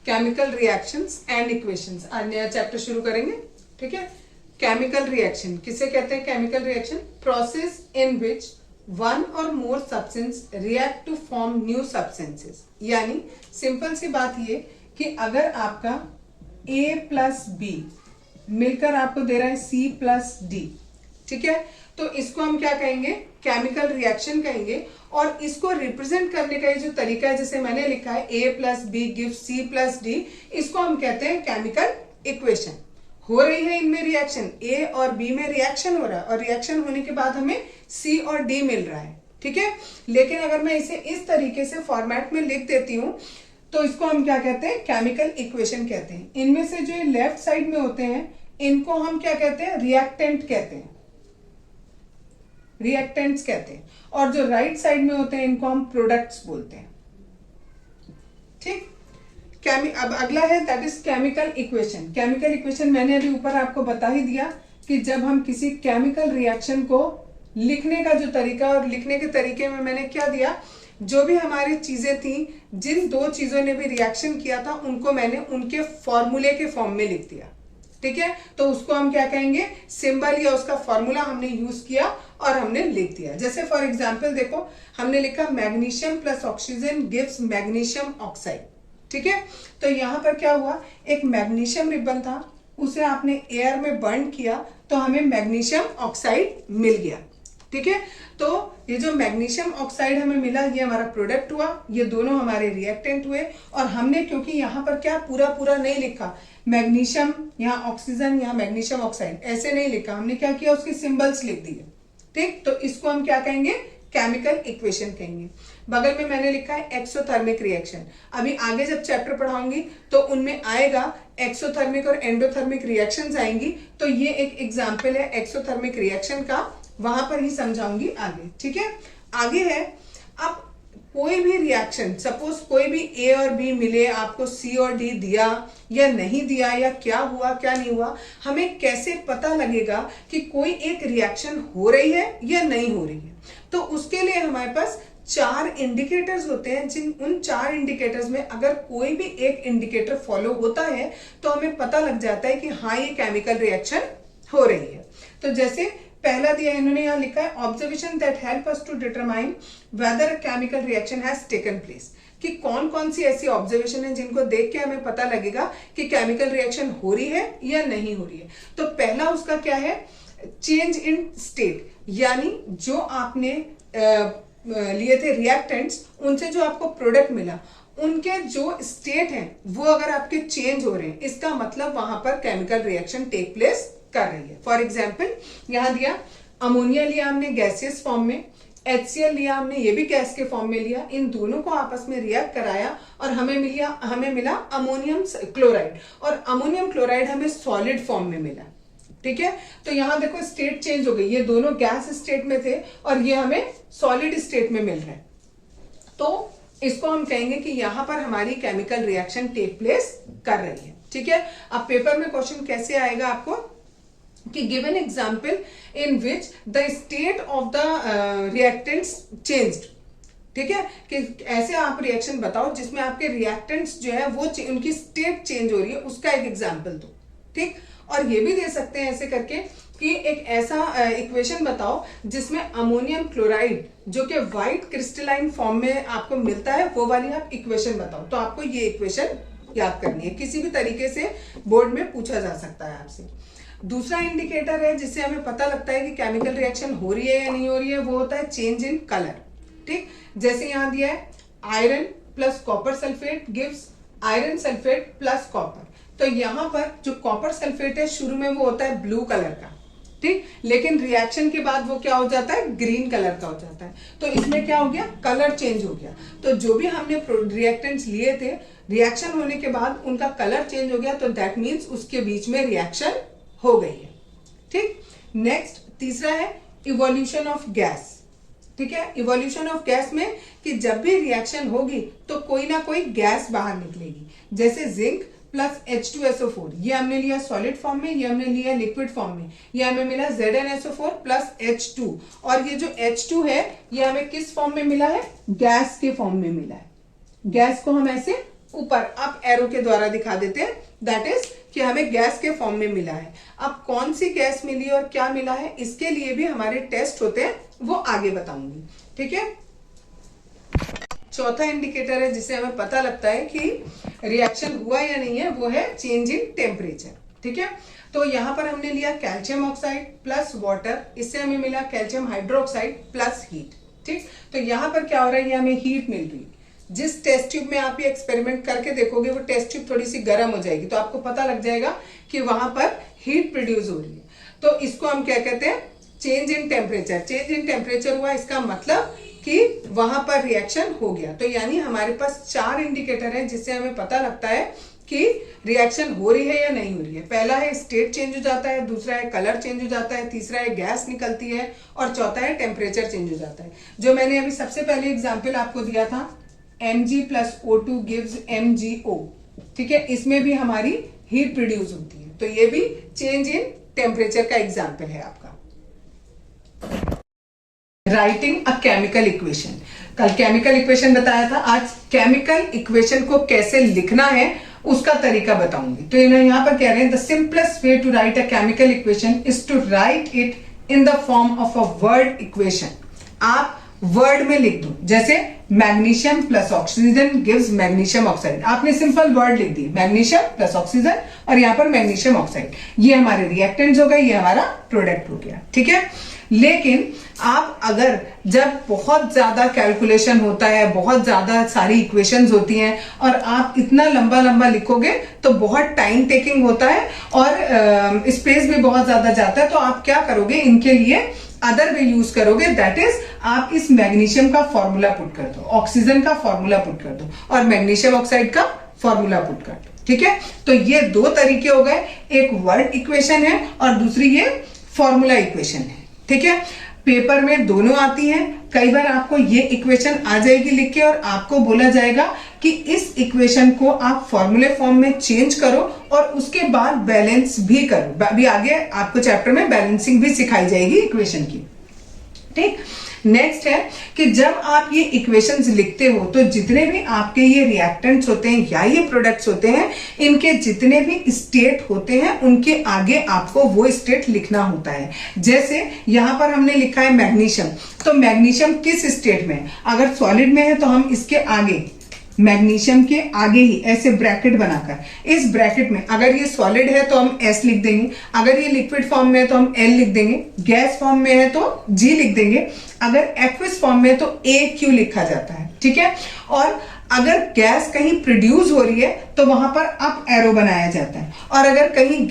Chemical reactions and equations. आज नया chapter शुरू करेंगे, ठीक है। केमिकल रिएक्शन किसे कहते हैं? Chemical reaction process in which one or more substance react to form new substances. यानी सिंपल सी बात ये कि अगर आपका A प्लस बी मिलकर आपको दे रहा है C प्लस डी, ठीक है, तो इसको हम क्या कहेंगे? केमिकल रिएक्शन कहेंगे। और इसको रिप्रेजेंट करने का ये जो तरीका है, जैसे मैंने लिखा है A plus B give C plus D, इसको हम कहते हैं केमिकल इक्वेशन। हो रही है इनमें रिएक्शन, A और B में रिएक्शन हो रहा है और रिएक्शन होने के बाद हमें C और D मिल रहा है, ठीक है। लेकिन अगर मैं इसे इस तरीके से फॉर्मेट में लिख देती हूं तो इसको हम क्या कहते हैं? केमिकल इक्वेशन कहते हैं। इनमें से जो लेफ्ट साइड में होते हैं इनको हम क्या कहते हैं? रिएक्टेंट कहते हैं, रिएक्टेंट्स कहते हैं। और जो राइट साइड में होते हैं इनको हम प्रोडक्ट्स बोलते हैं, ठीक। अब अगला है that is chemical equation. Chemical equation मैंने अभी ऊपर आपको बता ही दिया कि जब हम किसी केमिकल रिएक्शन को लिखने का जो तरीका, और लिखने के तरीके में मैंने क्या दिया, जो भी हमारी चीजें थी, जिन दो चीजों ने भी रिएक्शन किया था उनको मैंने उनके फॉर्मूले के फॉर्म में लिख दिया, ठीक है। तो उसको हम क्या कहेंगे? सिंबल या उसका फॉर्मूला हमने यूज किया और हमने लिख दिया। जैसे फॉर एग्जांपल देखो, हमने लिखा magnesium plus oxygen gives magnesium oxide, ठीक है। तो यहां पर क्या हुआ? एक मैग्नीशियम रिबन था, उसे आपने एयर में बर्न किया तो हमें मैग्नीशियम ऑक्साइड मिल गया, ठीक है। तो ये जो मैग्नीशियम ऑक्साइड हमें मिला ये हमारा प्रोडक्ट हुआ, ये दोनों हमारे रिएक्टेंट हुए। और हमने क्योंकि यहाँ पर क्या पूरा नहीं लिखा, मैग्नीशियम यहाँ ऑक्सीजन यहाँ मैग्नीशियम ऑक्साइड ऐसे नहीं लिखा, हमने क्या किया? उसके सिंबल्स लिख दिए, ठीक। तो इसको हम क्या कहेंगे? केमिकल इक्वेशन कहेंगे। बगल में मैंने लिखा है एक्सोथर्मिक रिएक्शन। अभी आगे जब चैप्टर पढ़ाऊंगी तो उनमें आएगा एक्सोथर्मिक और एंडोथर्मिक रिएक्शंस आएंगी। तो ये एक एग्जांपल है एक्सोथर्मिक रिएक्शन का, वहां पर ही समझाऊंगी आगे, ठीक है। आगे है, अब कोई भी रिएक्शन, सपोज कोई भी A और B मिले, आपको C और D दिया या नहीं दिया, या क्या हुआ क्या नहीं हुआ, हमें कैसे पता लगेगा कि कोई एक रिएक्शन हो रही है या नहीं हो रही है? तो उसके लिए हमारे पास 4 इंडिकेटर्स होते हैं। जिन उन 4 इंडिकेटर्स में अगर कोई भी एक इंडिकेटर फॉलो होता है तो हमें पता लग जाता है कि हाँ ये केमिकल रिएक्शन हो रही है। तो जैसे पहला दिया इन्होंने यहां लिखा है observation that help us to determine whether a chemical reaction has taken place. कि कौन कौन सी ऐसी ऑब्जर्वेशन है जिनको देख के हमें पता लगेगा कि केमिकल रिएक्शन हो रही है या नहीं हो रही है। तो पहला उसका क्या है? चेंज इन स्टेट, यानी जो आपने लिए थे रिएक्टेंट्स, उनसे जो आपको प्रोडक्ट मिला, उनके जो स्टेट हैं वो अगर आपके चेंज हो रहे हैं, इसका मतलब वहां पर केमिकल रिएक्शन टेक प्लेस कर रही है। फॉर एग्जाम्पल यहां दिया अमोनिया लिया हमने गैसियस फॉर्म में, HCl लिया हमने, ये भी गैस के फॉर्म में लिया, इन दोनों को आपस में रिएक्ट कराया और हमें मिला अमोनियम क्लोराइड, और अमोनियम क्लोराइड हमें सॉलिड फॉर्म में मिला, ठीक है। तो यहां देखो स्टेट चेंज हो गई, ये दोनों गैस स्टेट में थे और ये हमें सॉलिड स्टेट में मिल रहा है। तो इसको हम कहेंगे कि यहां पर हमारी केमिकल रिएक्शन टेक प्लेस कर रही है, ठीक है। अब पेपर में क्वेश्चन कैसे आएगा आपको कि give an example in which the state of the reactants changed, ठीक है। कि ऐसे आप रिएक्शन बताओ जिसमें आपके रिएक्टेंट्स जो है वो उनकी स्टेट चेंज हो रही है, उसका एक एग्जाम्पल दो, ठीक। और ये भी दे सकते हैं ऐसे करके कि एक ऐसा इक्वेशन बताओ जिसमें अमोनियम क्लोराइड जो कि व्हाइट क्रिस्टलाइन फॉर्म में आपको मिलता है, वो वाली आप इक्वेशन बताओ। तो आपको ये इक्वेशन याद करनी है, किसी भी तरीके से बोर्ड में पूछा जा सकता है आपसे। दूसरा इंडिकेटर है जिससे हमें पता लगता है कि केमिकल रिएक्शन हो रही है या नहीं हो रही है, वो होता है चेंज इन कलर, ठीक। जैसे यहां दिया है iron plus copper sulphate gives iron sulphate plus copper. तो यहां पर जो कॉपर सल्फेट है शुरू में वो होता है ब्लू कलर का, ठीक, लेकिन रिएक्शन के बाद वो क्या हो जाता है? ग्रीन कलर का हो जाता है। तो इसमें क्या हो गया? कलर चेंज हो गया। तो जो भी हमने रिएक्टेंट्स लिए थे, रिएक्शन होने के बाद उनका कलर चेंज हो गया, तो दैट मीन्स उसके बीच में रिएक्शन हो गई है, ठीक। नेक्स्ट तीसरा है इवोल्यूशन ऑफ गैस, ठीक है। इवोल्यूशन ऑफ गैस में कि जब भी रिएक्शन होगी तो कोई ना कोई गैस बाहर निकलेगी। जैसे जिंक प्लस H2SO4, ये हमने लिया सॉलिड फॉर्म में, ये हमने लिया लिक्विड फॉर्म में, ये हमें मिला ZnSO4 प्लस H2, और ये जो H2 है ये हमें किस फॉर्म में मिला है? गैस के फॉर्म में मिला है। गैस को हम ऐसे ऊपर अप एरो के द्वारा दिखा देते हैं, दैट इज कि हमें गैस के फॉर्म में मिला है। अब कौन सी गैस मिली और क्या मिला है, इसके लिए भी हमारे टेस्ट होते हैं, वो आगे बताऊंगी। ठीक है, चौथा इंडिकेटर है जिससे हमें पता लगता है कि रिएक्शन हुआ या नहीं है, वो है चेंज इन टेम्परेचर। ठीक है, तो यहां पर हमने लिया कैल्शियम ऑक्साइड प्लस वाटर, इससे हमें मिला कैल्शियम हाइड्रोक्साइड प्लस हीट। ठीक, तो यहां पर क्या हो रहा है, ये हमें हीट मिल रही है। जिस टेस्ट ट्यूब में आप ये एक्सपेरिमेंट करके देखोगे, वो टेस्ट ट्यूब थोड़ी सी गर्म हो जाएगी, तो आपको पता लग जाएगा कि वहां पर हीट प्रोड्यूस हो रही है। तो इसको हम क्या कहते हैं, change in temperature. Change in temperature हुआ, इसका मतलब कि वहां पर रिएक्शन हो गया। तो यानी हमारे पास 4 इंडिकेटर है जिससे हमें पता लगता है कि रिएक्शन हो रही है या नहीं हो रही है। पहला है स्टेट चेंज हो जाता है, दूसरा है कलर चेंज हो जाता है, तीसरा है गैस निकलती है, और चौथा है टेम्परेचर चेंज हो जाता है। जो मैंने अभी सबसे पहले एग्जाम्पल आपको दिया था, Mg plus O2 gives MgO। ठीक है, इसमें भी हमारी हीट प्रोड्यूस होती है, तो ये भी चेंज इन टेम्परेचर का एग्जाम्पल है आपका। राइटिंग अ केमिकल इक्वेशन, कल केमिकल इक्वेशन बताया था, आज केमिकल इक्वेशन को कैसे लिखना है उसका तरीका बताऊंगी। तो यहां पर कह रहे हैं, the simplest way to write a chemical equation is to write it in the form of a word equation. आप वर्ड में लिख दो, जैसे magnesium plus oxygen gives magnesium oxide. आपने सिंपल वर्ड लिख दी, मैग्नीशियम प्लस ऑक्सीजन, और यहां पर मैग्नीशियम ऑक्साइड, ये हमारे रिएक्टेंट्स हो गए, ये हमारा प्रोडक्ट हो गया। ठीक है, लेकिन आप अगर जब बहुत ज्यादा कैलकुलेशन होता है, बहुत ज्यादा सारी इक्वेशंस होती हैं, और आप इतना लंबा लंबा लिखोगे तो बहुत टाइम टेकिंग होता है और स्पेस भी बहुत ज्यादा जाता है। तो आप क्या करोगे, इनके लिए अदर वे यूज करोगे, दैट इज आप इस मैग्नीशियम का फॉर्मूला पुट कर दो, ऑक्सीजन का फॉर्मूला पुट कर दो, और मैग्नीशियम ऑक्साइड का फॉर्मूला पुट कर दो। ठीक है, तो ये 2 तरीके हो गए, एक वर्ड इक्वेशन है और दूसरी ये फॉर्मूला इक्वेशन है। ठीक है, पेपर में दोनों आती हैं। कई बार आपको ये इक्वेशन आ जाएगी लिख के, और आपको बोला जाएगा कि इस इक्वेशन को आप फॉर्मूले फॉर्म में चेंज करो और उसके बाद बैलेंस भी करो। अभी आगे आपको चैप्टर में बैलेंसिंग भी सिखाई जाएगी इक्वेशन की। ठीक, नेक्स्ट है कि जब आप ये इक्वेशंस लिखते हो, तो जितने भी आपके ये रिएक्टेंट्स होते हैं या ये प्रोडक्ट्स होते हैं, इनके जितने भी स्टेट होते हैं, उनके आगे आपको वो स्टेट लिखना होता है। जैसे यहां पर हमने लिखा है मैग्नीशियम, तो मैग्नीशियम किस स्टेट में है, अगर सॉलिड में है तो हम इसके आगे, मैग्नीशियम के आगे ही ऐसे ब्रैकेट बनाकर, इस ब्रैकेट में अगर ये सॉलिड है तो हम S लिख देंगे, अगर ये लिक्विड फॉर्म में है तो हम L लिख देंगे, गैस फॉर्म में है तो G लिख देंगे, अगर एक्वस फॉर्म में है तो AQ लिखा जाता है। ठीक है, और अगर गैस कहीं प्रोड्यूस हो रही है तो वहां पर अप एरो बनाया जाता है, और अगर कहीं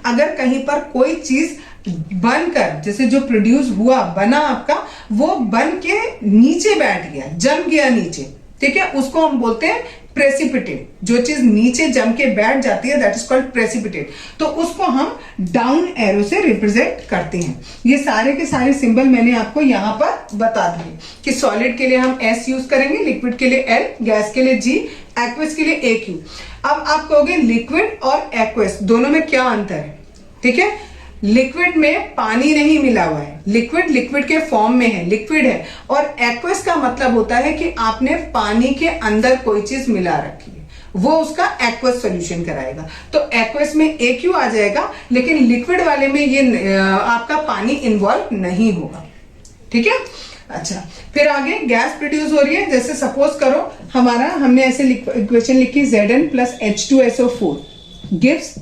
अगर कहीं पर कोई चीज बनकर, जैसे जो प्रोड्यूस हुआ, बना आपका, वो बन के नीचे बैठ गया, जम गया नीचे, ठीक है, उसको हम बोलते हैं प्रेसिपिटेट। जो चीज नीचे जम के बैठ जाती है, दैट इज कॉल्ड प्रेसिपिटेट। तो उसको हम डाउन एरो से रिप्रेजेंट करते हैं। ये सारे के सारे सिंबल मैंने आपको यहां पर बता दिए कि सॉलिड के लिए हम S यूज करेंगे, लिक्विड के लिए L, गैस के लिए G, एक्वस के लिए AQ। अब आप कहोगे लिक्विड और एक्वस दोनों में क्या अंतर है? ठीक है, लिक्विड में पानी नहीं मिला हुआ है, लिक्विड के फॉर्म में है, लिक्विड है, और एक्वस का मतलब होता है कि आपने पानी के अंदर कोई चीज मिला रखी है, वो उसका एक्वस सॉल्यूशन कराएगा। तो एक्वस में AQ आ जाएगा, लेकिन लिक्विड वाले में ये आपका पानी इन्वॉल्व नहीं होगा। ठीक है, अच्छा, फिर आगे गैस प्रोड्यूस हो रही है, जैसे सपोज करो हमने ऐसे इक्वेशन लिखी, Zn plus H2SO4 gives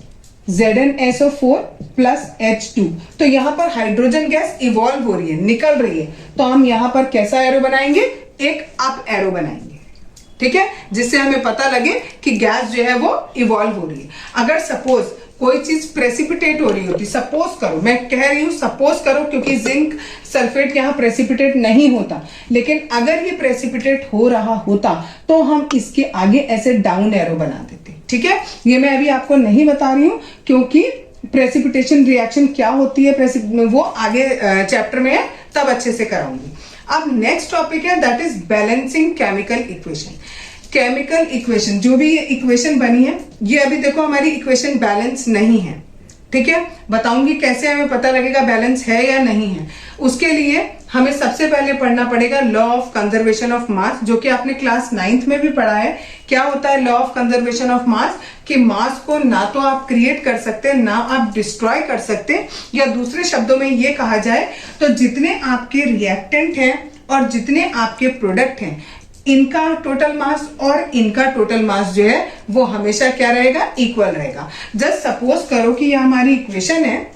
ZnSO4 plus H2। तो यहां पर हाइड्रोजन गैस इवॉल्व हो रही है, निकल रही है, तो हम यहां पर कैसा एरो बनाएंगे, एक अप एरो बनाएंगे। ठीक है, जिससे हमें पता लगे कि गैस जो है वो इवॉल्व हो रही है। अगर सपोज कोई चीज प्रेसिपिटेट हो रही होती, सपोज करो, मैं कह रही हूं सपोज करो क्योंकि जिंक सल्फेट यहां प्रेसिपिटेट नहीं होता, लेकिन अगर ये प्रेसिपिटेट हो रहा होता तो हम इसके आगे ऐसे डाउन एरो बना देते। ठीक है, ये मैं अभी आपको नहीं बता रही हूं क्योंकि प्रेसिपिटेशन रिएक्शन क्या होती है वो आगे चैप्टर में है, तब अच्छे से कराऊंगी। अब नेक्स्ट टॉपिक है, that is balancing chemical equation. Chemical equation, जो भी ये इक्वेशन बनी है, ये अभी देखो हमारी इक्वेशन बैलेंस नहीं है। ठीक है, बताऊंगी कैसे हमें पता लगेगा बैलेंस है या नहीं है। उसके लिए हमें सबसे पहले पढ़ना पड़ेगा law of conservation of mass, जो कि आपने क्लास 9th में भी पढ़ा है। क्या होता है law of conservation of mass? कि मास को ना तो आप क्रिएट कर सकते, ना आप डिस्ट्रॉय कर सकते, या दूसरे शब्दों में ये कहा जाए तो जितने आपके रिएक्टेंट हैं और जितने आपके प्रोडक्ट हैं, इनका टोटल मास और इनका टोटल मास जो है वो हमेशा क्या रहेगा? इक्वल रहेगा। जस्ट सपोज करो कि ये हमारी इक्वेशन है,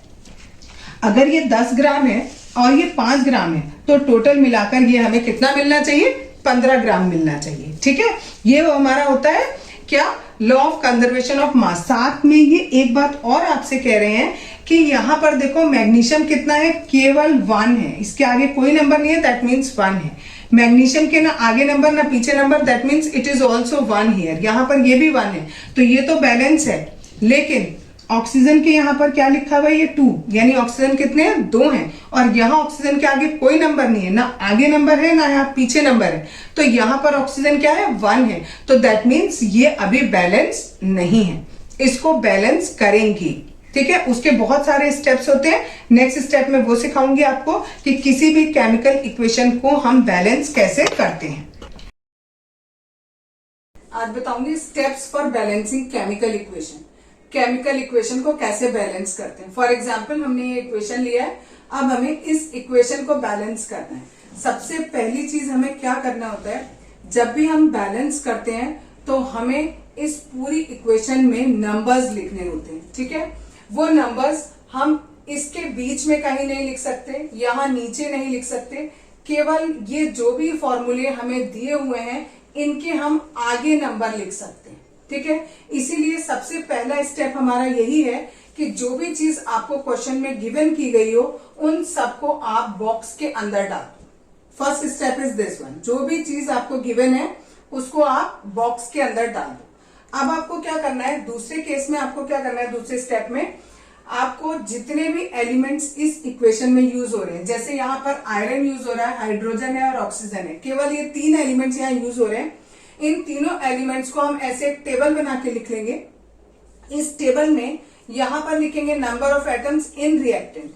अगर ये 10 ग्राम है और ये 5 ग्राम है, तो टोटल मिलाकर ये हमें कितना मिलना चाहिए? 15 ग्राम मिलना चाहिए। ठीक है, ये वो हमारा होता है क्या? Law of conservation of mass. साथ में ये एक बात और आपसे कह रहे हैं कि यहां पर देखो मैग्नीशियम कितना है? केवल 1 है, इसके आगे कोई नंबर नहीं है, दैट मीन्स 1 है। मैग्नीशियम के ना आगे नंबर ना पीछे number, that means it is also 1 here. यहां पर ये भी 1 है, तो ये तो बैलेंस है। लेकिन ऑक्सीजन के यहाँ पर क्या लिखा हुआ है? ये 2, यानी ऑक्सीजन कितने हैं? 2 हैं। और यहाँ ऑक्सीजन के आगे कोई नंबर नहीं है, ना आगे नंबर है ना यहाँ पीछे नंबर है, तो यहाँ पर ऑक्सीजन क्या है? 1 है। तो दैट मीन्स ये अभी बैलेंस नहीं है, इसको बैलेंस करेंगी। ठीक है, उसके बहुत सारे स्टेप्स होते हैं। नेक्स्ट स्टेप में वो सिखाऊंगी आपको कि किसी भी केमिकल इक्वेशन को हम बैलेंस कैसे करते हैं। आज बताऊंगी steps for balancing chemical equation. Chemical equation को कैसे बैलेंस करते हैं। फॉर एग्जाम्पल हमने ये इक्वेशन लिया है, अब हमें इस इक्वेशन को बैलेंस करना है। सबसे पहली चीज हमें क्या करना होता है, जब भी हम बैलेंस करते हैं तो हमें इस पूरी इक्वेशन में नंबर्स लिखने होते हैं। ठीक है, वो नंबर्स हम इसके बीच में कहीं नहीं लिख सकते, यहाँ नीचे नहीं लिख सकते, केवल ये जो भी फॉर्मूले हमें दिए हुए हैं इनके हम आगे नंबर लिख सकते हैं। ठीक है, इसीलिए सबसे पहला स्टेप हमारा यही है कि जो भी चीज आपको क्वेश्चन में गिवन की गई हो उन सबको आप बॉक्स के अंदर डाल दो। First step is this one, जो भी चीज आपको गिवन है उसको आप बॉक्स के अंदर डाल दो। अब आपको क्या करना है, दूसरे केस में आपको क्या करना है, दूसरे स्टेप में आपको जितने भी एलिमेंट्स इस इक्वेशन में यूज हो रहे हैं, जैसे यहाँ पर आयरन यूज हो रहा है, हाइड्रोजन है और ऑक्सीजन है, केवल ये 3 एलिमेंट्स यहाँ यूज हो रहे हैं। इन तीनों एलिमेंट्स को हम ऐसे एक टेबल बना के लिख लेंगे। इस टेबल में यहां पर लिखेंगे number of atoms in reactant.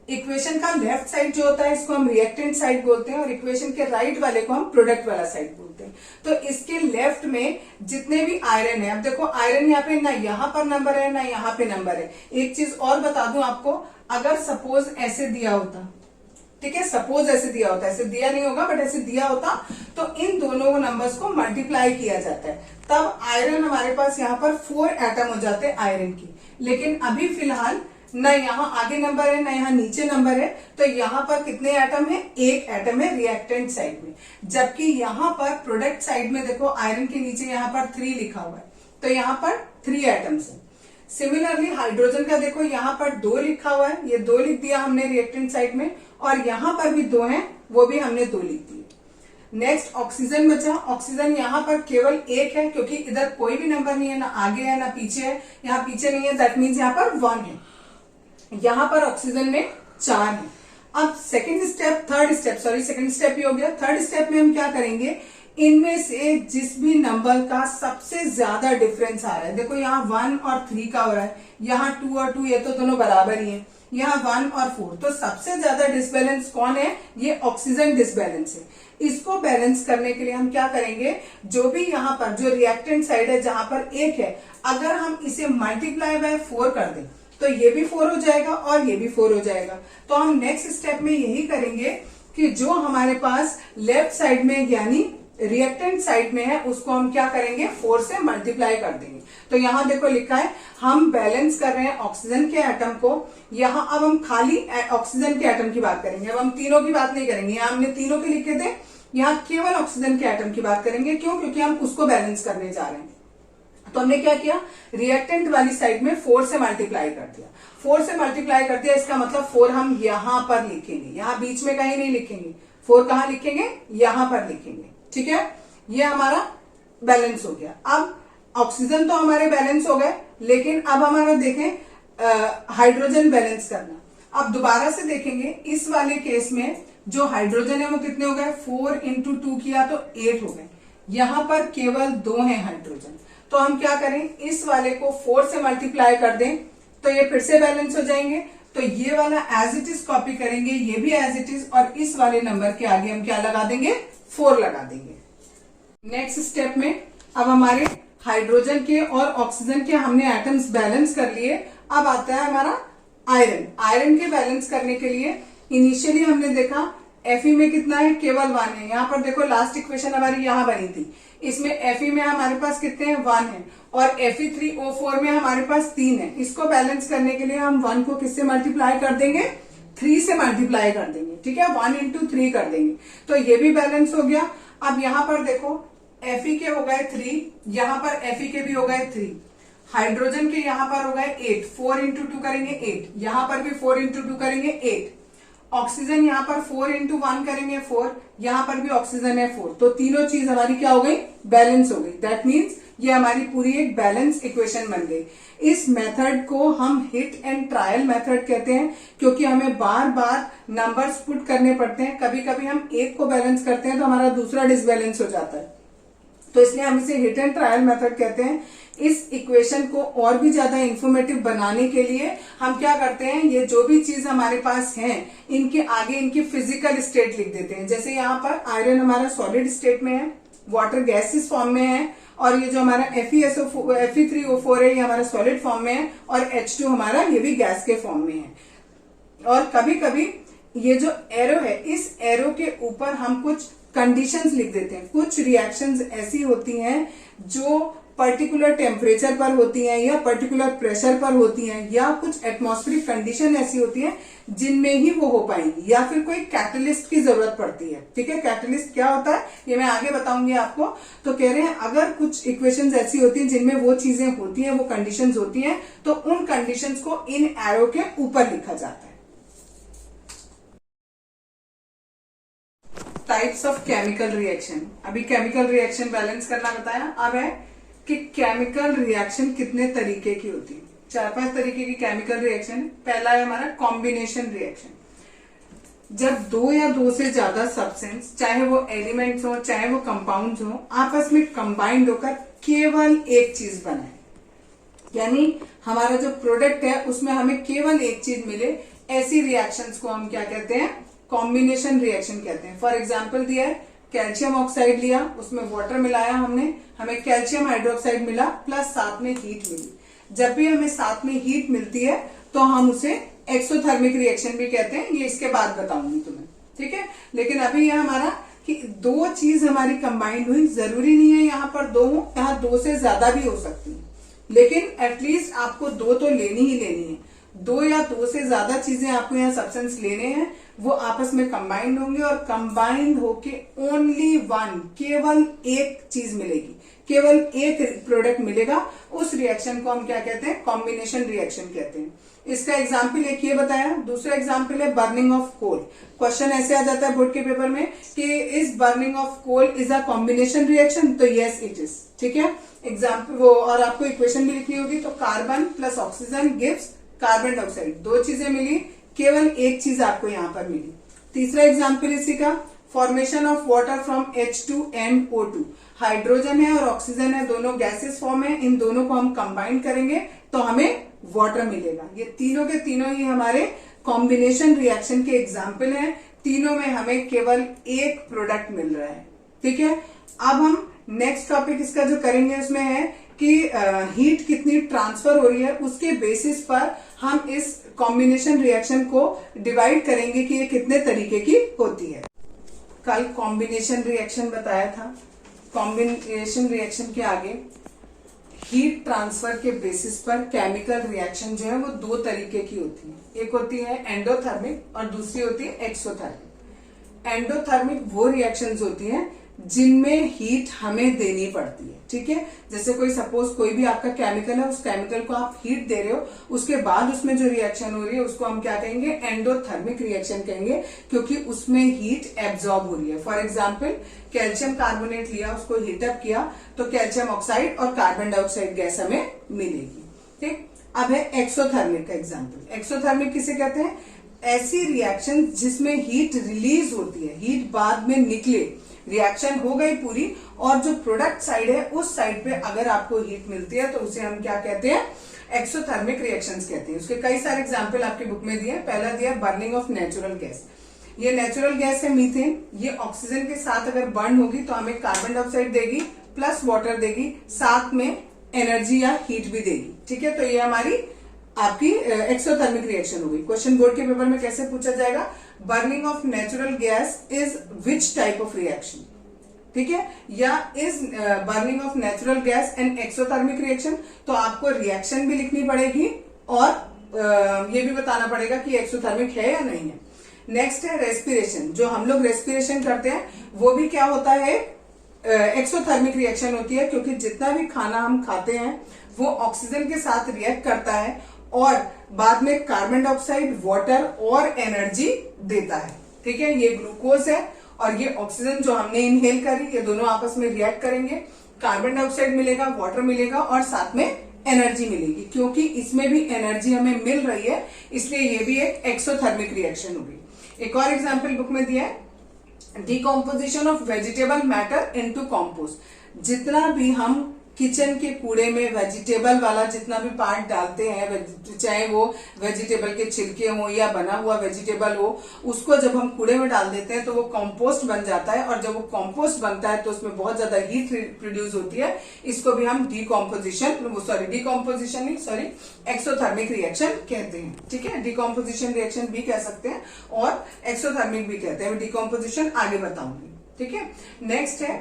Equation का लेफ्ट साइड जो होता है इसको हम रिएक्टेंट साइड बोलते हैं, और इक्वेशन के राइट वाले को हम प्रोडक्ट वाला साइड बोलते हैं। तो इसके लेफ्ट में जितने भी आयरन है, अब देखो आयरन यहाँ पे ना यहाँ पर नंबर है ना यहाँ पे नंबर है। एक चीज और बता दूं आपको, अगर सपोज ऐसे दिया होता, ठीक है, सपोज ऐसे दिया होता, ऐसे दिया नहीं होगा बट ऐसे दिया होता, तो इन दोनों नंबर्स को मल्टीप्लाई किया जाता है, तब आयरन हमारे पास यहाँ पर 4 एटम हो जाते हैं आयरन की। लेकिन अभी फिलहाल ना यहाँ आगे नंबर है ना यहाँ नीचे नंबर है, तो यहाँ पर कितने एटम है? 1 एटम है रिएक्टेंट साइड में। जबकि यहाँ पर प्रोडक्ट साइड में देखो आयरन के नीचे यहाँ पर 3 लिखा हुआ है, तो यहाँ पर 3 एटम्स है। सिमिलरली हाइड्रोजन का देखो यहाँ पर 2 लिखा हुआ है, ये 2 लिख दिया हमने रिएक्टेंट साइड में, और यहाँ पर भी 2 हैं, वो भी हमने 2 लिख दिए। नेक्स्ट ऑक्सीजन बचा। ऑक्सीजन यहाँ पर केवल 1 है, क्योंकि इधर कोई भी नंबर नहीं है, ना आगे है ना पीछे है, यहाँ पीछे नहीं है, दैट मीन्स यहाँ पर 1 है। यहाँ पर ऑक्सीजन में 4 है। अब सेकंड स्टेप ही हो गया। थर्ड स्टेप में हम क्या करेंगे, इनमें से जिस भी नंबर का सबसे ज्यादा डिफरेंस आ रहा है, देखो यहाँ 1 और 3 का हो रहा है, यहाँ 2 और 2, ये तो दोनों बराबर ही है, यहाँ 1 और 4, तो सबसे ज्यादा डिसबैलेंस कौन है? ये ऑक्सीजन डिसबैलेंस है। इसको बैलेंस करने के लिए हम क्या करेंगे, जो भी यहाँ पर जो रिएक्टेंट साइड है जहां पर 1 है, अगर हम इसे मल्टीप्लाई बाय 4 कर दें तो ये भी 4 हो जाएगा और ये भी 4 हो जाएगा। तो हम नेक्स्ट स्टेप में यही करेंगे कि जो हमारे पास लेफ्ट साइड में यानी रिएक्टेंट साइड में है उसको हम क्या करेंगे, 4 से मल्टीप्लाई कर देंगे। तो यहाँ देखो लिखा है हम बैलेंस कर रहे हैं ऑक्सीजन के एटम को। यहाँ अब हम खाली ऑक्सीजन के एटम की बात करेंगे, अब हम तीनों की बात नहीं करेंगे। यहाँ हमने तीनों के लिखे थे, यहाँ केवल ऑक्सीजन के एटम की बात करेंगे। क्यों? क्योंकि हम उसको बैलेंस करने जा रहे हैं। तो हमने क्या किया, रिएक्टेंट वाली साइड में 4 से मल्टीप्लाई कर दिया। 4 से मल्टीप्लाई कर दिया, इसका मतलब 4 हम यहाँ पर लिखेंगे, यहाँ बीच में कहीं नहीं लिखेंगे। 4 कहाँ लिखेंगे? यहाँ पर लिखेंगे। ठीक है, ये हमारा बैलेंस हो गया। अब ऑक्सीजन तो हमारे बैलेंस हो गए, लेकिन अब हमारा देखें हाइड्रोजन बैलेंस करना। अब दोबारा से देखेंगे, इस वाले केस में जो हाइड्रोजन है वो कितने हो गए, 4 × 2 किया तो 8 हो गए। यहां पर केवल 2 हैं हाइड्रोजन, तो हम क्या करें, इस वाले को 4 से मल्टीप्लाई कर दें तो ये फिर से बैलेंस हो जाएंगे। तो ये वाला एज इट इज कॉपी करेंगे, ये भी एज इट इज, और इस वाले नंबर के आगे हम क्या लगा देंगे, 4 लगा देंगे। नेक्स्ट स्टेप में अब हमारे हाइड्रोजन के और ऑक्सीजन के हमने एटम्स बैलेंस कर लिए। अब आता है हमारा आयरन। आयरन के बैलेंस करने के लिए इनिशियली हमने देखा Fe में कितना है, केवल 1 है। यहाँ पर देखो लास्ट इक्वेशन हमारी यहाँ बनी थी, इसमें Fe में हमारे पास कितने हैं, 1 है, और Fe3O4 में हमारे पास 3 है। इसको बैलेंस करने के लिए हम 1 को किससे मल्टीप्लाई कर देंगे, 3 से मल्टीप्लाई कर देंगे, ठीक है, 1 into 3 कर देंगे, तो ये भी बैलेंस हो गया। अब यहाँ पर देखो Fe के हो गए 3, यहाँ पर Fe के भी हो गए 3, हाइड्रोजन के यहाँ पर हो गए 8, 4 into 2 करेंगे 8, यहाँ पर भी 4 into 2 करेंगे 8, ऑक्सीजन यहाँ पर 4 into 1 करेंगे 4, यहाँ पर भी ऑक्सीजन है 4, तो तीनों चीज हमारी क्या हो गई, बैलेंस हो गई। दैट मीन्स ये हमारी पूरी एक बैलेंस इक्वेशन बन गई। इस मेथड को हम हिट एंड ट्रायल मेथड कहते हैं, क्योंकि हमें बार बार नंबर्स पुट करने पड़ते हैं। कभी कभी हम एक को बैलेंस करते हैं तो हमारा दूसरा डिसबैलेंस हो जाता है, तो इसलिए हम इसे हिट एंड ट्रायल मेथड कहते हैं। इस इक्वेशन को और भी ज्यादा इंफॉर्मेटिव बनाने के लिए हम क्या करते हैं, ये जो भी चीज हमारे पास है इनके आगे इनकी फिजिकल स्टेट लिख देते हैं। जैसे यहाँ पर आयरन हमारा सॉलिड स्टेट में है, वाटर गैसिस फॉर्म में है, और ये जो हमारा Fe3O4 है ये हमारा सॉलिड फॉर्म में है, और H2 हमारा ये भी गैस के फॉर्म में है। और कभी कभी ये जो एरो है, इस एरो के ऊपर हम कुछ कंडीशंस लिख देते हैं। कुछ रिएक्शंस ऐसी होती हैं जो पर्टिकुलर टेम्परेचर पर होती हैं या पर्टिकुलर प्रेशर पर होती हैं, या कुछ एटमॉस्फेरिक कंडीशन ऐसी होती हैं जिनमें ही वो हो पाएंगी, या फिर कोई कैटलिस्ट की जरूरत पड़ती है। ठीक है, कैटलिस्ट क्या होता है ये मैं आगे बताऊंगी आपको। तो कह रहे हैं अगर कुछ इक्वेशंस ऐसी होती हैं जिनमें वो चीजें होती हैं, वो कंडीशंस होती हैं, तो उन कंडीशंस को इन एरो के ऊपर लिखा जाता है। Types of chemical reaction. अभी केमिकल रिएक्शन बैलेंस करना बताया। अब है कि केमिकल रिएक्शन कितने तरीके की होती है। 4-5 तरीके की केमिकल रिएक्शन है। पहला है हमारा कॉम्बिनेशन रिएक्शन। जब 2 या 2 से ज्यादा सब्सटेंस, चाहे वो एलिमेंट्स हो चाहे वो कंपाउंड्स हो, आपस में कंबाइंड होकर केवल एक चीज बनाए, यानी हमारा जो प्रोडक्ट है उसमें हमें केवल एक चीज मिले, ऐसी रिएक्शंस को हम क्या कहते हैं, कॉम्बिनेशन रिएक्शन कहते हैं। फॉर एग्जाम्पल दिया है, कैल्शियम ऑक्साइड लिया, उसमें वाटर मिलाया हमने, हमें कैल्शियम हाइड्रोक्साइड मिला, प्लस साथ में हीट मिली। जब भी हमें साथ में हीट मिलती है तो हम उसे एक्सोथर्मिक रिएक्शन भी कहते हैं। ये इसके बाद बताऊंगी तुम्हें, ठीक है। लेकिन अभी यह हमारा कि 2 चीज हमारी कंबाइंड हुई, जरूरी नहीं है यहाँ पर 2 हो, यहाँ 2 से ज्यादा भी हो सकती है, लेकिन एटलीस्ट आपको 2 तो लेनी ही लेनी है। 2 या 2 से ज्यादा चीजें आपको यहाँ सब्सटेंस लेने हैं, वो आपस में कंबाइंड होंगे, और कंबाइंड होके ओनली 1, केवल एक चीज मिलेगी, केवल एक प्रोडक्ट मिलेगा। उस रिएक्शन को हम क्या कहते हैं, कॉम्बिनेशन रिएक्शन कहते हैं। इसका एग्जाम्पल एक ये बताया। दूसरा एग्जाम्पल है बर्निंग ऑफ कोल। क्वेश्चन ऐसे आ जाता है बोर्ड के पेपर में कि is burning of coal is a combination reaction, तो यस इट इज, ठीक है। एग्जाम्पल वो, और आपको इक्वेशन भी लिखनी होगी, तो carbon plus oxygen gives carbon dioxide. 2 चीजें मिली, केवल एक चीज आपको यहाँ पर मिली। तीसरा एग्जाम्पल इसी का, formation of water from H2 and O2। Hydrogen है और ऑक्सीजन है, दोनों गैसेस फॉर्म है, इन दोनों को हम कंबाइन करेंगे तो हमें वाटर मिलेगा। ये तीनों के तीनों ही हमारे कॉम्बिनेशन रिएक्शन के एग्जाम्पल हैं। तीनों में हमें केवल एक प्रोडक्ट मिल रहा है, ठीक है। अब हम नेक्स्ट टॉपिक इसका जो करेंगे उसमें है कि हीट कितनी ट्रांसफर हो रही है, उसके बेसिस पर हम इस कॉम्बिनेशन रिएक्शन को डिवाइड करेंगे कि ये कितने तरीके की होती है। कल कॉम्बिनेशन रिएक्शन बताया था। कॉम्बिनेशन रिएक्शन के आगे हीट ट्रांसफर के बेसिस पर केमिकल रिएक्शन जो है वो 2 तरीके की होती है। एक होती है एंडोथर्मिक और दूसरी होती है एक्सोथर्मिक। एंडोथर्मिक वो रिएक्शंस होती हैं जिनमें हीट हमें देनी पड़ती है, ठीक है। जैसे कोई सपोज कोई भी आपका केमिकल है, उस केमिकल को आप हीट दे रहे हो, उसके बाद उसमें जो रिएक्शन हो रही है उसको हम क्या कहेंगे, एंडोथर्मिक रिएक्शन कहेंगे, क्योंकि उसमें हीट एब्जॉर्ब हो रही है। फॉर एग्जाम्पल कैल्शियम कार्बोनेट लिया, उसको हीटअप किया, तो कैल्शियम ऑक्साइड और कार्बन डाइऑक्साइड गैस हमें मिलेगी, ठीक। अब है एक्सोथर्मिक का एग्जाम्पल। एक्सोथर्मिक किसे कहते हैं, ऐसी रिएक्शन जिसमें हीट रिलीज होती है, हीट बाद में निकले, रिएक्शन हो गई पूरी, और जो प्रोडक्ट साइड है उस साइड पे अगर आपको हीट मिलती है तो उसे हम क्या कहते हैं, एक्सोथर्मिक रिएक्शंस कहते हैं। उसके कई सारे एग्जांपल आपकी बुक में दिए। पहला दिया बर्निंग ऑफ नेचुरल गैस। ये नेचुरल गैस है मीथेन, ये ऑक्सीजन के साथ अगर बर्न होगी तो हमें कार्बन डाइऑक्साइड देगी प्लस वाटर देगी, साथ में एनर्जी या हीट भी देगी। ठीक है, तो ये हमारी आपकी एक्सोथर्मिक रिएक्शन होगी। क्वेश्चन बोर्ड के पेपर में कैसे पूछा जाएगा, burning of natural gas is which type of reaction, ठीक है, या is burning of natural gas and exothermic reaction. तो आपको रिएक्शन भी लिखनी पड़ेगी और ये भी बताना पड़ेगा कि एक्सोथर्मिक है या नहीं है। नेक्स्ट है रेस्पिरेशन। जो हम लोग रेस्पिरेशन करते हैं वो भी क्या होता है, एक्सोथर्मिक रिएक्शन होती है, क्योंकि जितना भी खाना हम खाते हैं वो ऑक्सीजन के साथ रिएक्ट करता है और बाद में कार्बन डाइऑक्साइड, वाटर और एनर्जी देता है। ठीक है, ये ग्लूकोज है और ये ऑक्सीजन जो हमने इनहेल करी, ये दोनों आपस में रिएक्ट करेंगे, कार्बन डाइऑक्साइड मिलेगा, वाटर मिलेगा और साथ में एनर्जी मिलेगी। क्योंकि इसमें भी एनर्जी हमें मिल रही है, इसलिए ये भी एक एक्सोथर्मिक रिएक्शन होगी। एक और एग्जाम्पल बुक में दिया है, decomposition of vegetable matter into compost. जितना भी हम किचन के कूड़े में वेजिटेबल वाला जितना भी पार्ट डालते हैं, चाहे वो वेजिटेबल के छिलके हो या बना हुआ वेजिटेबल हो, उसको जब हम कूड़े में डाल देते हैं तो वो कंपोस्ट बन जाता है, और जब वो कंपोस्ट बनता है तो उसमें बहुत ज्यादा हीट प्रोड्यूस होती है। इसको भी हम एक्सोथर्मिक रिएक्शन कहते हैं। ठीक है, डिकम्पोजिशन रिएक्शन भी कह सकते हैं और एक्सोथर्मिक भी कहते हैं। डिकम्पोजिशन आगे बताऊंगी। ठीक है, नेक्स्ट है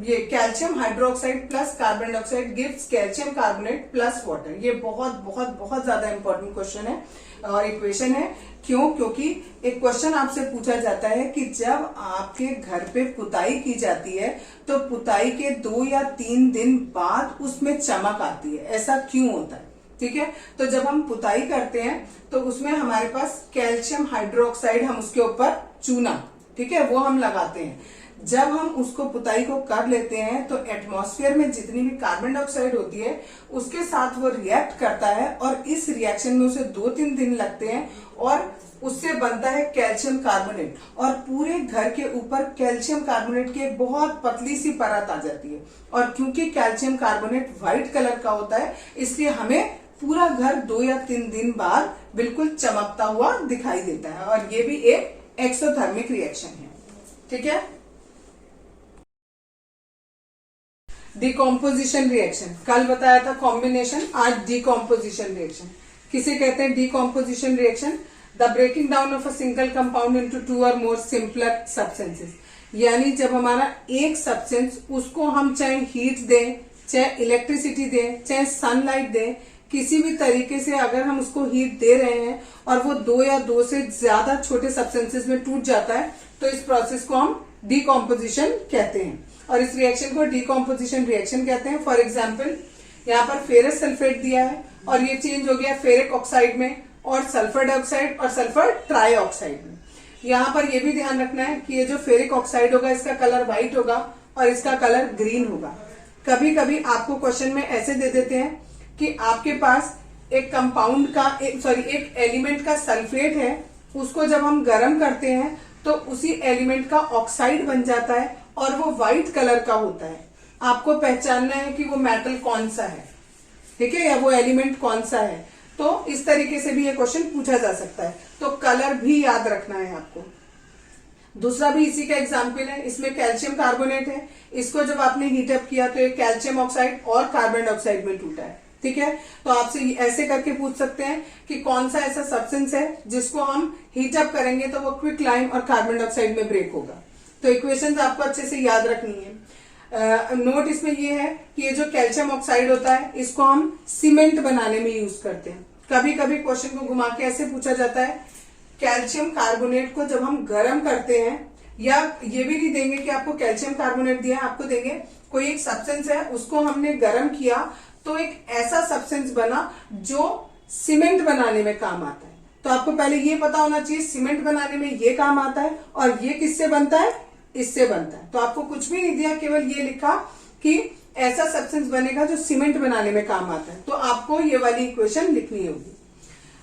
ये calcium hydroxide plus carbon dioxide gives calcium carbonate plus water. ये बहुत बहुत बहुत ज्यादा इंपॉर्टेंट क्वेश्चन है और इक्वेशन है। क्यों? क्योंकि एक क्वेश्चन आपसे पूछा जाता है कि जब आपके घर पे पुताई की जाती है तो पुताई के 2 या 3 दिन बाद उसमें चमक आती है, ऐसा क्यों होता है? ठीक है, तो जब हम पुताई करते हैं तो उसमें हमारे पास कैल्शियम हाइड्रोक्साइड, हम उसके ऊपर चूना, ठीक है, वो हम लगाते हैं। जब हम उसको पुताई को कर लेते हैं तो एटमॉस्फेयर में जितनी भी कार्बन डाइऑक्साइड होती है उसके साथ वो रिएक्ट करता है और इस रिएक्शन में उसे 2-3 दिन लगते हैं और उससे बनता है कैल्शियम कार्बोनेट, और पूरे घर के ऊपर कैल्शियम कार्बोनेट की एक बहुत पतली सी परत आ जाती है। और क्योंकि कैल्शियम कार्बोनेट व्हाइट कलर का होता है इसलिए हमें पूरा घर 2 या 3 दिन बाद बिल्कुल चमकता हुआ दिखाई देता है, और ये भी एक एक्सोथर्मिक रिएक्शन है। ठीक है, डिकम्पोजिशन रिएक्शन कल बताया था कॉम्बिनेशन, आज डिकम्पोजिशन रिएक्शन। किसे कहते हैं decomposition reaction? The breaking down of a single compound into 2 और मोर सिंपलर सब्सटेंसेस। यानी जब हमारा एक सब्सटेंस, उसको हम चाहे हीट दें, चाहे इलेक्ट्रिसिटी दें, चाहे सनलाइट दें, किसी भी तरीके से अगर हम उसको हीट दे रहे हैं और वो 2 या 2 से ज्यादा छोटे सब्सटेंसेस में टूट जाता है तो इस प्रोसेस को हम डिकम्पोजिशन कहते हैं, और इस रिएक्शन को डिकम्पोजिशन रिएक्शन कहते हैं। फॉर एग्जाम्पल यहाँ पर फेरस सल्फेट दिया है और ये चेंज हो गया फेरिक ऑक्साइड में, और सल्फर डाइऑक्साइड और सल्फर ट्राईऑक्साइड में। यहाँ पर यह भी ध्यान रखना है कि ये जो फेरिक ऑक्साइड होगा इसका कलर व्हाइट होगा और इसका कलर ग्रीन होगा। कभी कभी आपको क्वेश्चन में ऐसे दे देते हैं कि आपके पास एक कंपाउंड का एक एलिमेंट का सल्फेट है, उसको जब हम गर्म करते हैं तो उसी एलिमेंट का ऑक्साइड बन जाता है और वो व्हाइट कलर का होता है। आपको पहचानना है कि वो मेटल कौन सा है, ठीक है, या वो एलिमेंट कौन सा है। तो इस तरीके से भी ये क्वेश्चन पूछा जा सकता है, तो कलर भी याद रखना है आपको। दूसरा भी इसी का एग्जाम्पल है, इसमें कैल्शियम कार्बोनेट है, इसको जब आपने हीटअप किया तो ये कैल्शियम ऑक्साइड और कार्बन डाइऑक्साइड में टूटा है। ठीक है, तो आपसे ऐसे करके पूछ सकते हैं कि कौन सा ऐसा सब्सटेंस है जिसको हम हीटअप करेंगे तो वो क्विक लाइम और कार्बन डाइऑक्साइड में ब्रेक होगा। तो इक्वेशंस आपको अच्छे से याद रखनी है। नोट इसमें ये है कि ये जो कैल्शियम ऑक्साइड होता है इसको हम सीमेंट बनाने में यूज करते हैं। कभी कभी क्वेश्चन को घुमा के ऐसे पूछा जाता है, कैल्शियम कार्बोनेट को जब हम गर्म करते हैं, या ये भी नहीं देंगे कि आपको कैल्शियम कार्बोनेट दिया है, आपको देंगे कोई एक सब्सटेंस है उसको हमने गर्म किया तो एक ऐसा सब्सटेंस बना जो सीमेंट बनाने में काम आता है। तो आपको पहले ये पता होना चाहिए सीमेंट बनाने में ये काम आता है, और ये किससे बनता है? इससे बनता है। तो आपको कुछ भी नहीं दिया, केवल ये लिखा कि ऐसा सब्सटेंस बनेगा जो सीमेंट बनाने में काम आता है, तो आपको ये वाली इक्वेशन लिखनी होगी।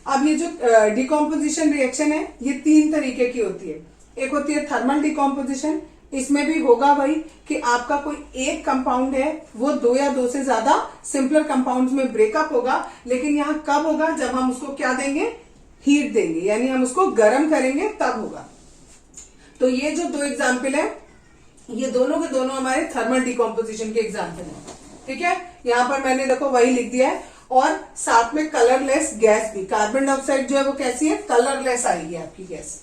अब ये जो डिकम्पोजिशन रिएक्शन है ये 3 तरीके की होती है। एक होती है थर्मल डिकम्पोजिशन। इसमें भी होगा वही कि आपका कोई एक कंपाउंड है वो 2 या 2 से ज्यादा सिंपलर कंपाउंड्स में ब्रेकअप होगा, लेकिन यहाँ कब होगा, जब हम उसको क्या देंगे, हीट देंगे, यानी हम उसको गर्म करेंगे तब होगा। तो ये जो 2 एग्जाम्पल है, ये दोनों के दोनों हमारे थर्मल डिकम्पोजिशन के एग्जाम्पल है। ठीक है, यहां पर मैंने देखो वही लिख दिया है। और साथ में कलरलेस गैस भी, कार्बन डाइऑक्साइड जो है वो कैसी है, कलरलेस आएगी आपकी गैस।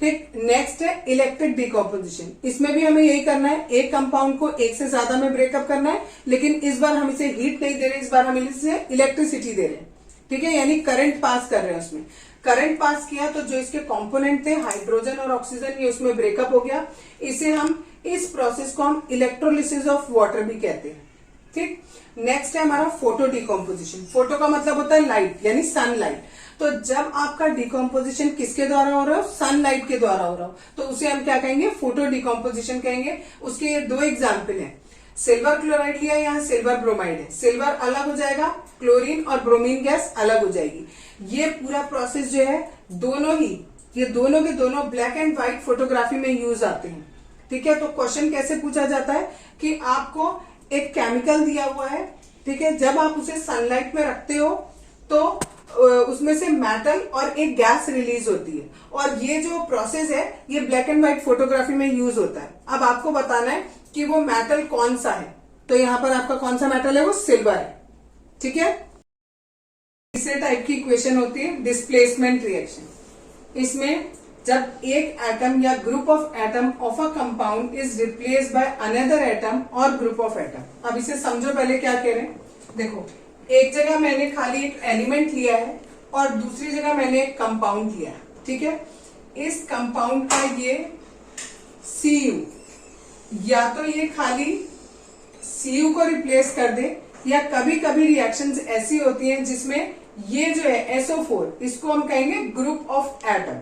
ठीक, नेक्स्ट है इलेक्ट्रिक डिकम्पोजिशन। इसमें भी हमें यही करना है, एक कंपाउंड को एक से ज्यादा में ब्रेकअप करना है, लेकिन इस बार हम इसे हीट नहीं दे रहे, इस बार हम इसे इलेक्ट्रिसिटी दे रहे हैं। ठीक है, यानी करंट पास कर रहे हैं उसमें। करंट पास किया तो जो इसके कंपोनेंट थे हाइड्रोजन और ऑक्सीजन, ये उसमें ब्रेकअप हो गया। इसे हम, इस प्रोसेस को हम इलेक्ट्रोलिसिस ऑफ वाटर भी कहते हैं। ठीक, नेक्स्ट है हमारा फोटो डिकम्पोजिशन। फोटो का मतलब होता है लाइट, यानी सनलाइट। तो जब आपका डिकम्पोजिशन किसके द्वारा हो रहा हो, सनलाइट के द्वारा हो रहा हो, तो उसे हम क्या कहेंगे, फोटो डिकम्पोजिशन कहेंगे। उसके ये 2 एग्जाम्पल हैं। सिल्वर क्लोराइड लिया, यहाँ सिल्वर ब्रोमाइड है, सिल्वर अलग हो जाएगा, क्लोरीन और ब्रोमीन गैस अलग हो जाएगी। ये पूरा प्रोसेस जो है, दोनों ही, ये दोनों के दोनों ब्लैक एंड व्हाइट फोटोग्राफी में यूज आते हैं। ठीक है, तो क्वेश्चन कैसे पूछा जाता है कि आपको एक केमिकल दिया हुआ है, ठीक है, जब आप उसे सनलाइट में रखते हो तो उसमें से मेटल और एक गैस रिलीज होती है, और ये जो प्रोसेस है ये ब्लैक एंड व्हाइट फोटोग्राफी में यूज होता है। अब आपको बताना है कि वो मेटल कौन सा है, तो यहां पर आपका कौन सा मेटल है, वो सिल्वर है। ठीक है, तीसरे टाइप की इक्वेशन होती है डिस्प्लेसमेंट रिएक्शन। इसमें जब एक एटम या group of atom of a compound is replace by another atom और ग्रुप ऑफ एटम। अब इसे समझो पहले क्या कह रहे हैं। देखो, एक जगह मैंने खाली एक एलिमेंट लिया है और दूसरी जगह मैंने एक कंपाउंड लिया है। ठीक है, इस कंपाउंड का ये Cu, या तो ये खाली Cu को रिप्लेस कर दे, या कभी कभी रिएक्शंस ऐसी होती हैं जिसमें ये जो है SO4, इसको हम कहेंगे ग्रुप ऑफ एटम।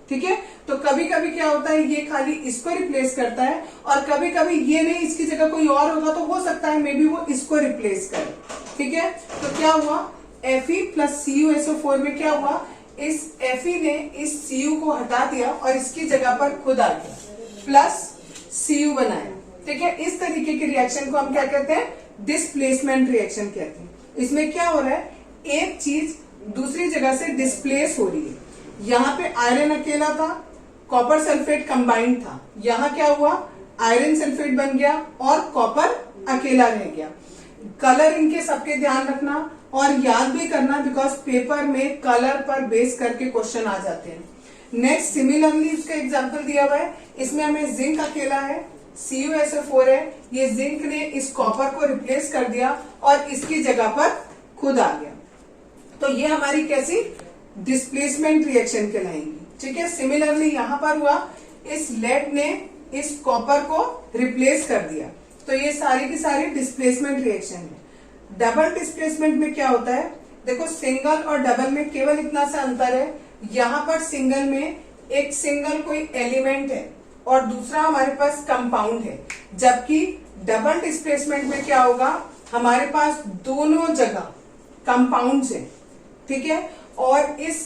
ठीक है, तो कभी कभी क्या होता है, ये खाली इसको रिप्लेस करता है, और कभी कभी ये नहीं, इसकी जगह कोई और होगा तो हो सकता है मे बी वो इसको रिप्लेस करे। ठीक है, तो क्या हुआ, Fe प्लस CuSO4 में क्या हुआ, इस Fe ने इस Cu को हटा दिया और इसकी जगह पर खुद आ गया, प्लस Cu बनाया। ठीक है, इस तरीके के रिएक्शन को हम क्या कहते हैं, डिस्प्लेसमेंट रिएक्शन कहते हैं। इसमें क्या हो रहा है, एक चीज दूसरी जगह से डिस्प्लेस हो रही है। यहाँ पे आयरन अकेला था, कॉपर सल्फेट कंबाइंड था, यहाँ क्या हुआ, आयरन सल्फेट बन गया और कॉपर अकेला रह गया। कलर इनके सबके ध्यान रखना और याद भी करना, बिकॉज पेपर में कलर पर बेस करके क्वेश्चन आ जाते हैं। नेक्स्ट, सिमिलरली इसका एग्जांपल दिया हुआ है, इसमें हमें जिंक अकेला है, CuSO4 है, ये जिंक ने इस कॉपर को रिप्लेस कर दिया और इसकी जगह पर खुद आ गया। तो ये हमारी कैसी डिस्प्लेसमेंट रिएक्शन कहलाएंगी। ठीक है, सिमिलरली यहां पर हुआ, इस लेड ने इस कॉपर को रिप्लेस कर दिया, तो ये सारी की सारी डिस्प्लेसमेंट रिएक्शन है। डबल डिस्प्लेसमेंट में क्या होता है, देखो सिंगल और डबल में केवल इतना सा अंतर है, यहां पर सिंगल में एक सिंगल कोई एलिमेंट है और दूसरा हमारे पास कंपाउंड है, जबकि डबल डिस्प्लेसमेंट में क्या होगा, हमारे पास दोनों जगह कंपाउंड्स हैं। ठीक है, और इस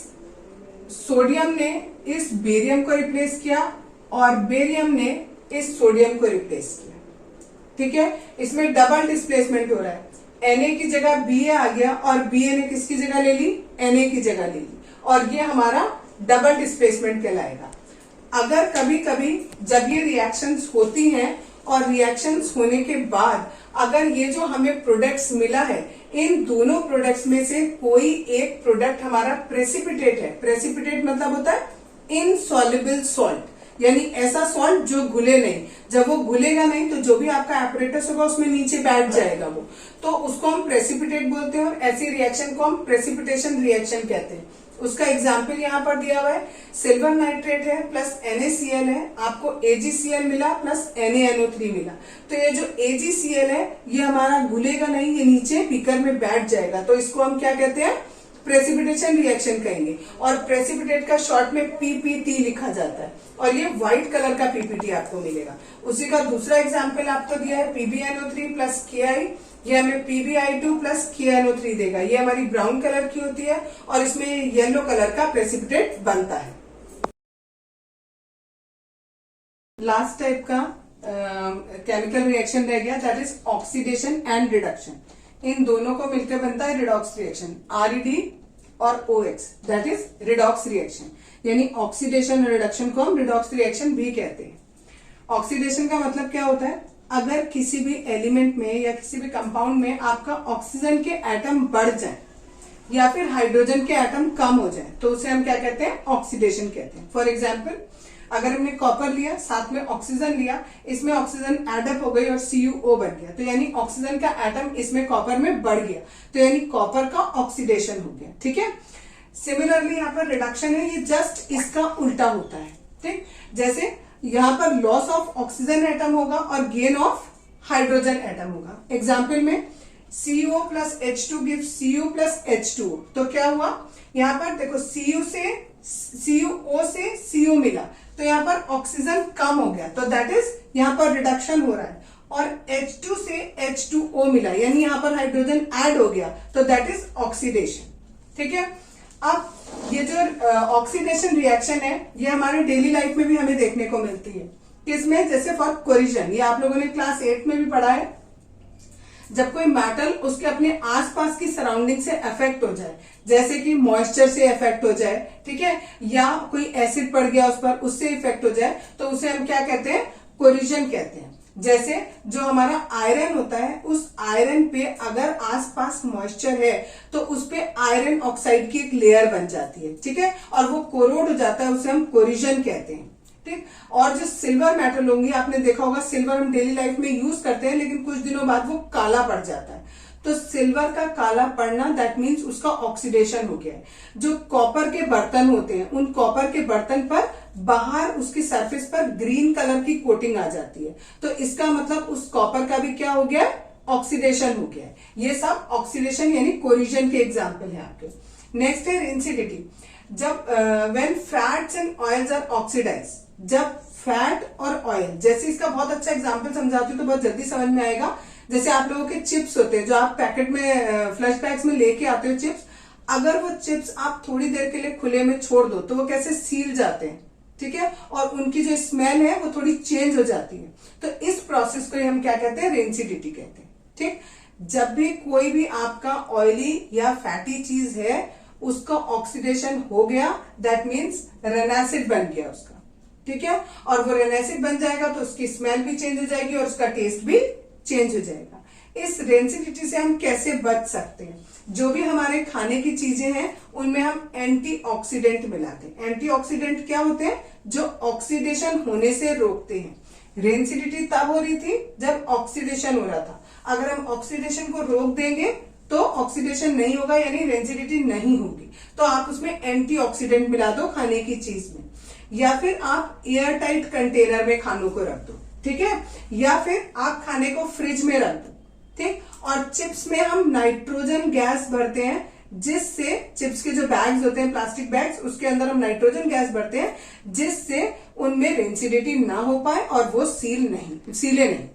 सोडियम ने इस बेरियम को रिप्लेस किया और बेरियम ने इस सोडियम को रिप्लेस किया। ठीक है, इसमें डबल डिस्प्लेसमेंट हो रहा है, Na की जगह Ba आ गया और Ba ने किसकी जगह ले ली, Na की जगह ले ली, और ये हमारा डबल डिस्प्लेसमेंट कहलाएगा। अगर कभी कभी जब ये रिएक्शंस होती हैं और रिएक्शंस होने के बाद अगर ये जो हमें प्रोडक्ट्स मिला है, इन दोनों प्रोडक्ट्स में से कोई एक प्रोडक्ट हमारा प्रेसिपिटेट है, प्रेसिपिटेट मतलब होता है इनसॉल्युबल सॉल्ट, यानी ऐसा सॉल्ट जो घुले नहीं, जब वो घुलेगा नहीं तो जो भी आपका एपरेटस होगा उसमें नीचे बैठ जाएगा वो, तो उसको हम प्रेसिपिटेट बोलते हैं और ऐसी रिएक्शन को हम प्रेसिपिटेशन रिएक्शन कहते हैं। उसका एग्जाम्पल यहाँ पर दिया हुआ है, सिल्वर नाइट्रेट है प्लस NaCl है, आपको AgCl मिला प्लस NaNO3 मिला, तो ये जो AgCl है ये हमारा घुलेगा नहीं, ये नीचे बीकर में बैठ जाएगा, तो इसको हम क्या कहते हैं, प्रेसिपिटेशन रिएक्शन कहेंगे। और प्रेसिपिटेट का शॉर्ट में PPT लिखा जाता है और ये व्हाइट कलर का PPT आपको मिलेगा। उसी का दूसरा एग्जाम्पल आपको दिया है PbNO3 प्लस Ki, ये हमें PbI2 प्लस KNO3 देगा, ये हमारी ब्राउन कलर की होती है और इसमें येलो कलर का प्रेसिपिटेट बनता है। लास्ट टाइप का केमिकल रिएक्शन रह गया, that is oxidation and reduction. इन दोनों को मिलकर बनता है रिडॉक्स रिएक्शन, RED और OX, that is redox reaction. यानी ऑक्सीडेशन और रिडक्शन को हम रिडॉक्स रिएक्शन भी कहते हैं। ऑक्सीडेशन का मतलब क्या होता है, अगर किसी भी एलिमेंट में या किसी भी कंपाउंड में आपका ऑक्सीजन के एटम बढ़ जाए या फिर हाइड्रोजन के एटम कम हो जाए तो उसे हम क्या कहते हैं, ऑक्सीडेशन कहते हैं। फॉर एग्जाम्पल, अगर हमने कॉपर लिया, साथ में ऑक्सीजन लिया, इसमें ऑक्सीजन एडअप हो गई और CuO बन गया, तो यानी ऑक्सीजन का एटम इसमें कॉपर में बढ़ गया, तो यानी कॉपर का ऑक्सीडेशन हो गया। ठीक है। सिमिलरली यहाँ पर रिडक्शन है, ये जस्ट इसका उल्टा होता है। ठीक, जैसे यहाँ पर लॉस ऑफ ऑक्सीजन एटम होगा और गेन ऑफ हाइड्रोजन एटम होगा। एग्जाम्पल में CO plus H2 give Cu plus H2, तो क्या हुआ, यहाँ पर देखो CuO से Cu मिला, तो यहाँ पर ऑक्सीजन कम हो गया, तो दैट इज यहाँ पर रिडक्शन हो रहा है। और H2 से H2O मिला, यानी यहाँ पर हाइड्रोजन ऐड हो गया, तो दैट इज ऑक्सीडेशन। ठीक है। अब ये जो ऑक्सीडेशन रिएक्शन है, ये हमारे डेली लाइफ में भी हमें देखने को मिलती है। किसमें, जैसे फॉर कोरिजन, ये आप लोगों ने क्लास 8 में भी पढ़ा है। जब कोई मेटल उसके अपने आसपास की सराउंडिंग से अफेक्ट हो जाए, जैसे कि मॉइस्चर से अफेक्ट हो जाए, ठीक है, या कोई एसिड पड़ गया उस पर, उससे इफेक्ट हो जाए, तो उसे हम क्या कहते हैं, कोरिजन कहते हैं। जैसे जो हमारा आयरन होता है, उस आयरन पे अगर आसपास मॉइस्चर है तो उस पे आयरन ऑक्साइड की एक लेयर बन जाती है। ठीक है, और वो कोरोड हो जाता है, उसे हम कोरिजन कहते हैं। ठीक। और जो सिल्वर मेटल होंगी, आपने देखा होगा सिल्वर हम डेली लाइफ में यूज करते हैं, लेकिन कुछ दिनों बाद वो काला पड़ जाता है, तो सिल्वर का काला पड़ना दैट मीन्स उसका ऑक्सीडेशन हो गया है। जो कॉपर के बर्तन होते हैं, उन कॉपर के बर्तन पर बाहर उसकी सरफेस पर ग्रीन कलर की कोटिंग आ जाती है, तो इसका मतलब उस कॉपर का भी क्या हो गया, ऑक्सीडेशन हो गया है। ये सब ऑक्सीडेशन यानी कोरिजन के एग्जाम्पल है आपके। नेक्स्ट है रेंसिडिटी। जब when fats and oils are oxidize, जब फैट और ऑयल, जैसे इसका बहुत अच्छा एग्जांपल समझाती हूँ तो बहुत जल्दी समझ में आएगा। जैसे आप लोगों के चिप्स होते हैं, जो आप पैकेट में फ्लश पैक्स में लेके आते हो चिप्स, अगर वो चिप्स आप थोड़ी देर के लिए खुले में छोड़ दो तो वो कैसे सील जाते हैं। ठीक है, और उनकी जो स्मेल है वो थोड़ी चेंज हो जाती है, तो इस प्रोसेस को हम क्या कहते हैं, रेंसिडिटी कहते हैं। ठीक, जब भी कोई भी आपका ऑयली या फैटी चीज है उसका ऑक्सीडेशन हो गया, दैट मीन्स रेनासिड बन गया उसका। ठीक है, और वो रेनेसिड बन जाएगा तो उसकी स्मेल भी चेंज हो जाएगी और उसका टेस्ट भी चेंज हो जाएगा। इस रेंसिडिटी से हम कैसे बच सकते हैं, जो भी हमारे खाने की चीजें हैं उनमें हम एंटीऑक्सीडेंट मिलाते हैं। एंटीऑक्सीडेंट क्या होते हैं, जो ऑक्सीडेशन होने से रोकते हैं। रेंसिडिटी तब हो रही थी जब ऑक्सीडेशन हो रहा था, अगर हम ऑक्सीडेशन को रोक देंगे तो ऑक्सीडेशन नहीं होगा, यानी रेंसिडिटी नहीं होगी, तो आप उसमें एंटीऑक्सीडेंट मिला दो खाने की चीज में, या फिर आप एयर टाइट कंटेनर में खानों को रख दो। ठीक है, या फिर आप खाने को फ्रिज में रख दो। ठीक, और चिप्स में हम नाइट्रोजन गैस भरते हैं, जिससे चिप्स के जो बैग्स होते हैं, प्लास्टिक बैग्स, उसके अंदर हम नाइट्रोजन गैस भरते हैं, जिससे उनमें रेंसिडिटी ना हो पाए और वो सीले नहीं।